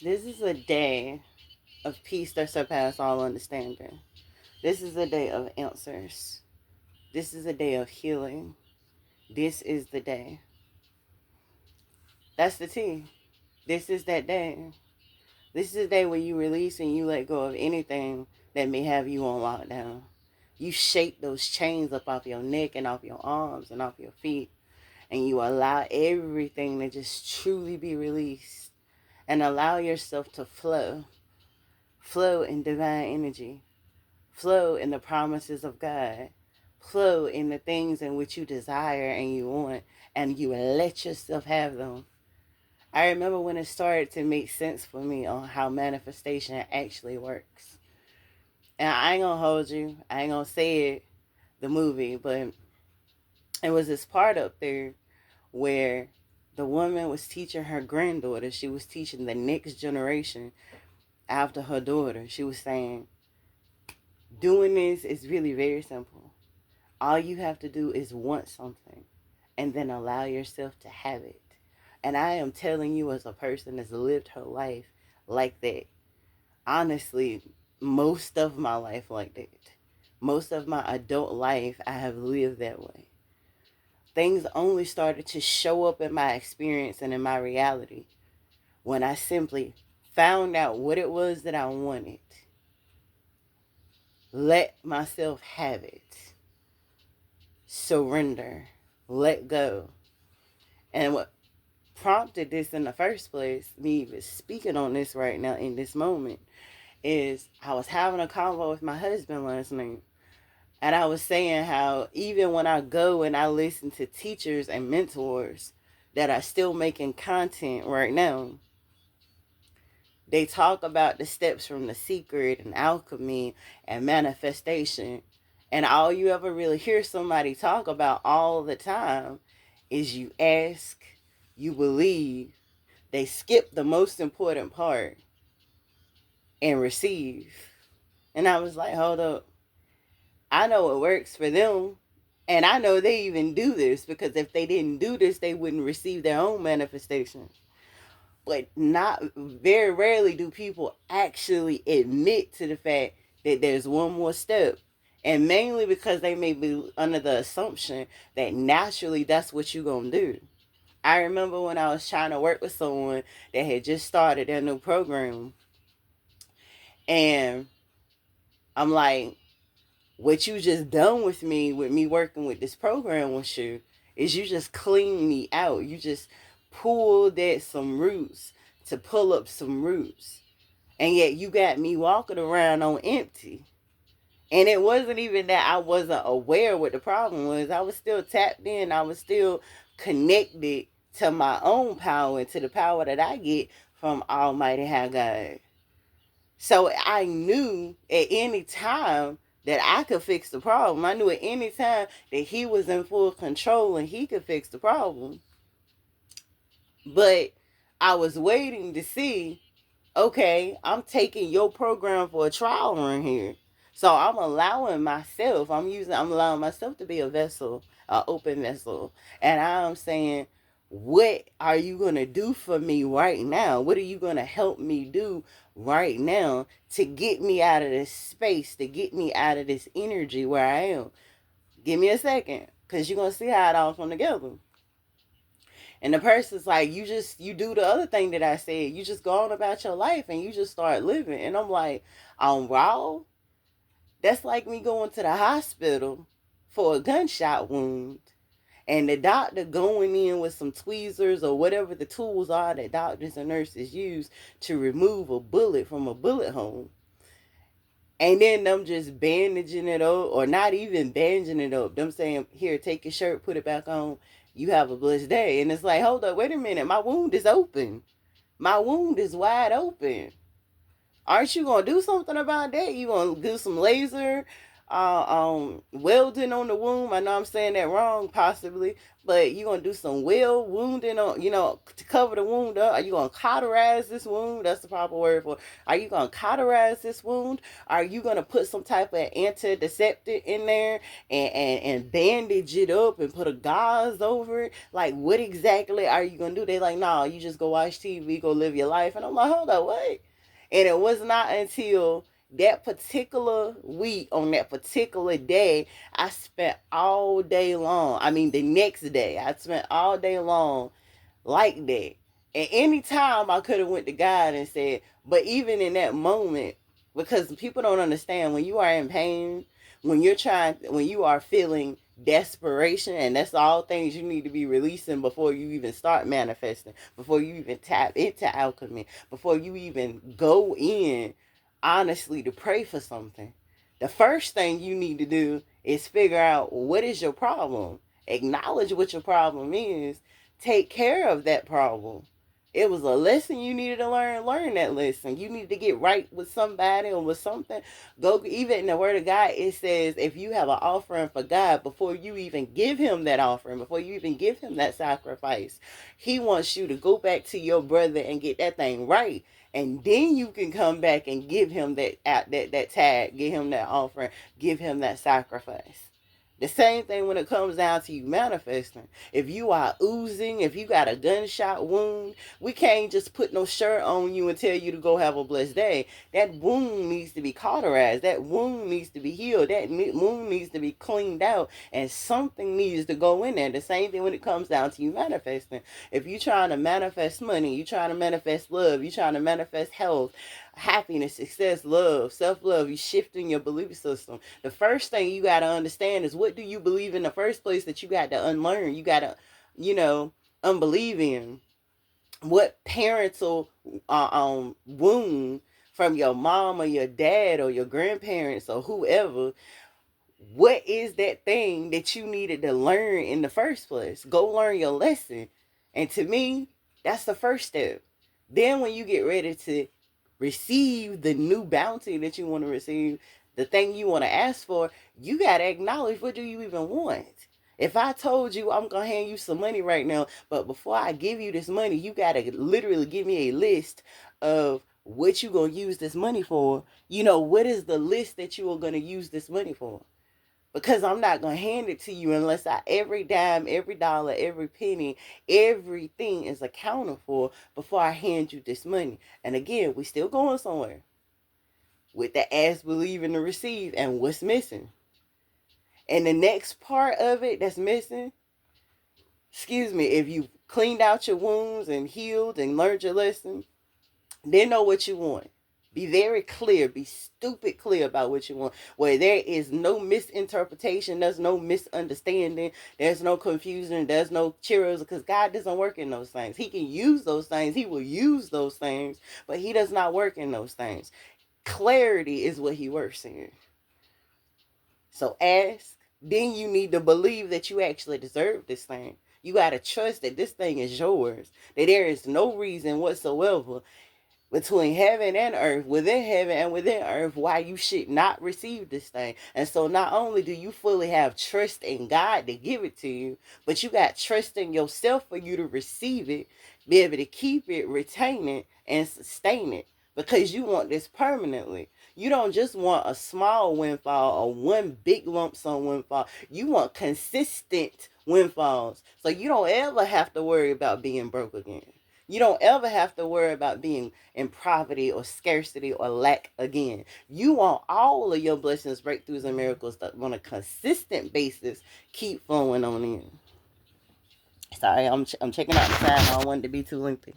This is a day of peace that surpasses all understanding. This is a day of answers. This is a day of healing. This is the day. That's the T. This is that day. This is the day where you release and you let go of anything that may have you on lockdown. You shake those chains up off your neck and off your arms and off your feet. And you allow everything to just truly be released. And allow yourself to flow. Flow in divine energy. Flow in the promises of God. Flow in the things in which you desire and you want. And you let yourself have them. I remember when it started to make sense for me on how manifestation actually works. And I ain't gonna hold you. I ain't gonna say it, the movie, but it was this part up there where the woman was teaching her granddaughter. She was teaching the next generation after her daughter. She was saying, doing this is really very simple. All you have to do is want something and then allow yourself to have it. And I am telling you, as a person that's lived her life like that, honestly, most of my life like that. Most of my adult life, I have lived that way. Things only started to show up in my experience and in my reality when I simply found out what it was that I wanted. Let myself have it. Surrender. Let go. And what prompted this in the first place, me even speaking on this right now in this moment, is I was having a convo with my husband last night. And I was saying how even when I go and I listen to teachers and mentors that are still making content right now, they talk about the steps from The Secret and alchemy and manifestation. And all you ever really hear somebody talk about all the time is you ask, you believe. They skip the most important part and receive. And I was like, hold up. I know it works for them. And I know they even do this, because if they didn't do this, they wouldn't receive their own manifestation. But not very rarely do people actually admit to the fact that there's one more step. And mainly because they may be under the assumption that naturally that's what you're going to do. I remember when I was trying to work with someone that had just started their new program. And I'm like, what you just done with me working with this program with you, is you just clean me out. You just pulled at some roots to pull up some roots. And yet you got me walking around on empty. And it wasn't even that I wasn't aware what the problem was. I was still tapped in. I was still connected to my own power and to the power that I get from Almighty High God. So I knew at any time that I could fix the problem. I knew at any time that he was in full control and he could fix the problem. But I was waiting to see, okay, I'm taking your program for a trial run here. So I'm allowing myself, I'm allowing myself to be a vessel, an open vessel. And I'm saying, what are you going to do for me right now? What are you going to help me do right now to get me out of this space, to get me out of this energy where I am? Give me a second, because you're going to see how it all come together. And the person's like, you do the other thing that I said. You just go on about your life and you just start living. And I'm like, I'm raw. That's like me going to the hospital for a gunshot wound. And the doctor going in with some tweezers or whatever the tools are that doctors and nurses use to remove a bullet from a bullet hole. And then them just bandaging it up, or not even bandaging it up. Them saying, here, take your shirt, put it back on. You have a blessed day. And it's like, hold up, wait a minute. My wound is open. My wound is wide open. Aren't you going to do something about that? You going to do some laser? welding on the womb. I know I'm saying that wrong, possibly, but you're gonna do some wounding on, to cover the wound up. Are you gonna cauterize this wound? That's the proper word for it. Are you gonna cauterize this wound? Are you gonna put some type of antiseptic in there and bandage it up and put a gauze over it? Like, what exactly are you gonna do? They like, no, you just go watch TV, go live your life. And I'm like, hold up, wait. And it was not until that particular week, on that particular day, I spent all day long. I mean, the next day, I spent all day long like that. And anytime I could have went to God and said, but even in that moment, because people don't understand, when you are in pain, when you are feeling desperation, and that's all things you need to be releasing before you even start manifesting, before you even tap into alchemy, before you even go in honestly to pray for something. The first thing you need to do is figure out what is your problem. Acknowledge what your problem is. Take care of that problem. It was a lesson you needed to learn that lesson. You need to get right with somebody or with something. Go, even in the word of God, it says if you have an offering for God, before you even give him that offering, before you even give him that sacrifice, he wants you to go back to your brother and get that thing right. And then you can come back and give him that tag, give him that offering, give him that sacrifice. The same thing when it comes down to you manifesting. If you are oozing, if you got a gunshot wound, we can't just put no shirt on you and tell you to go have a blessed day. That wound needs to be cauterized. That wound needs to be healed. That wound needs to be cleaned out. And something needs to go in there. The same thing when it comes down to you manifesting. If you're trying to manifest money, you're trying to manifest love, you're trying to manifest health, happiness, success, love, self-love, you shifting your belief system. The first thing you got to understand is, what do you believe in the first place that you got to unlearn? You got to, unbelieve in. What parental wound from your mom or your dad or your grandparents or whoever, what is that thing that you needed to learn in the first place? Go learn your lesson. And to me, that's the first step. Then when you get ready to receive the new bounty that you want to receive, the thing you want to ask for, you got to acknowledge, what do you even want? If I told you I'm going to hand you some money right now, but before I give you this money, you got to literally give me a list of what you going to use this money for. What is the list that you are going to use this money for? Because I'm not going to hand it to you unless every dime, every dollar, every penny, everything is accounted for before I hand you this money. And again, we still going somewhere with the ask, believe, and the receive, and what's missing. And the next part of it that's missing, if you cleaned out your wounds and healed and learned your lesson, then know what you want. Be very clear, be stupid clear about what you want, where there is no misinterpretation, there's no misunderstanding, there's no confusion, there's no cheerios, because God doesn't work in those things. He can use those things, he will use those things, but he does not work in those things. Clarity is what he works in. So ask, then you need to believe that you actually deserve this thing. You got to trust that this thing is yours, that there is no reason whatsoever between heaven and earth, within heaven and within earth, why you should not receive this thing. And so not only do you fully have trust in God to give it to you, but you got trust in yourself for you to receive it, be able to keep it, retain it, and sustain it, because you want this permanently. You don't just want a small windfall or one big lump sum windfall. You want consistent windfalls, so you don't ever have to worry about being broke again. You don't ever have to worry about being in poverty or scarcity or lack again. You want all of your blessings, breakthroughs, and miracles that on a consistent basis keep flowing on in. Sorry, I'm checking out the time. I don't want it to be too lengthy.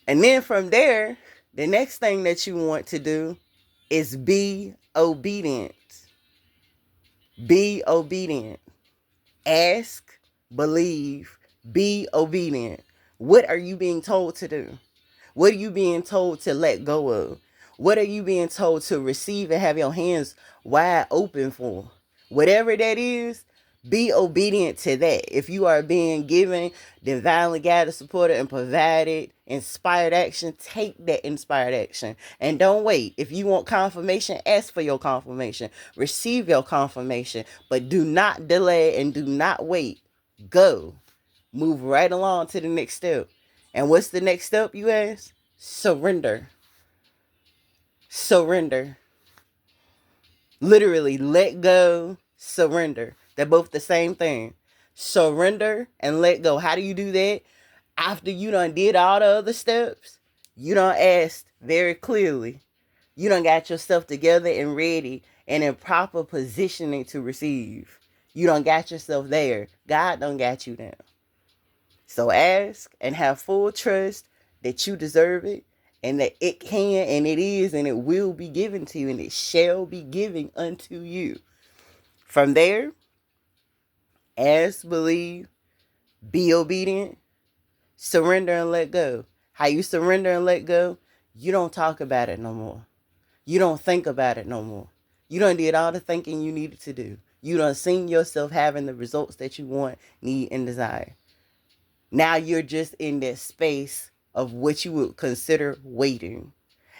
And then from there, the next thing that you want to do is be obedient. Be obedient. Ask, believe, be obedient. What are you being told to do? What are you being told to let go of? What are you being told to receive and have your hands wide open for? Whatever that is, Be obedient to that. If you are being given divinely guided, supported, and provided inspired action, take that inspired action. And don't wait. If you want confirmation, ask for your confirmation. Receive your confirmation. But do not delay and do not wait. Go. Move right along to the next step. And what's the next step, you ask? Surrender. Surrender. Literally, let go, surrender. They're both the same thing. Surrender and let go. How do you do that? After you done did all the other steps, you done asked very clearly. You done got yourself together and ready and in proper positioning to receive. You done got yourself there. God done got you there. So ask and have full trust that you deserve it and that it can and it is and it will be given to you and it shall be given unto you. From there, ask, believe, be obedient, surrender and let go. How you surrender and let go? You don't talk about it no more. You don't think about it no more. You done did all the thinking you needed to do. You done seen yourself having the results that you want, need, and desire. Now you're just in that space of what you would consider waiting.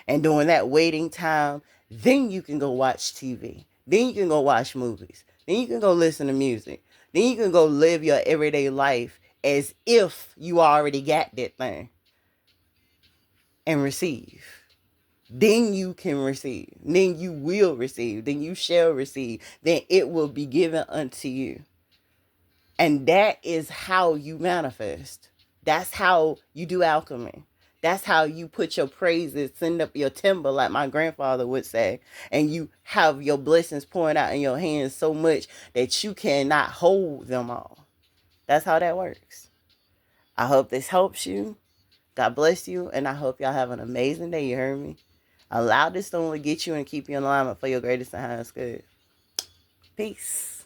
And during that waiting time, then you can go watch TV. Then you can go watch movies. Then you can go listen to music. Then you can go live your everyday life as if you already got that thing. And receive. Then you can receive. Then you will receive. Then you shall receive. Then it will be given unto you. And that is how you manifest. That's how you do alchemy. That's how you put your praises, send up your timber, like my grandfather would say. And you have your blessings pouring out in your hands so much that you cannot hold them all. That's how that works. I hope this helps you. God bless you. And I hope y'all have an amazing day. You heard me? Allow this to only get you and keep you in alignment for your greatest and highest good. Peace.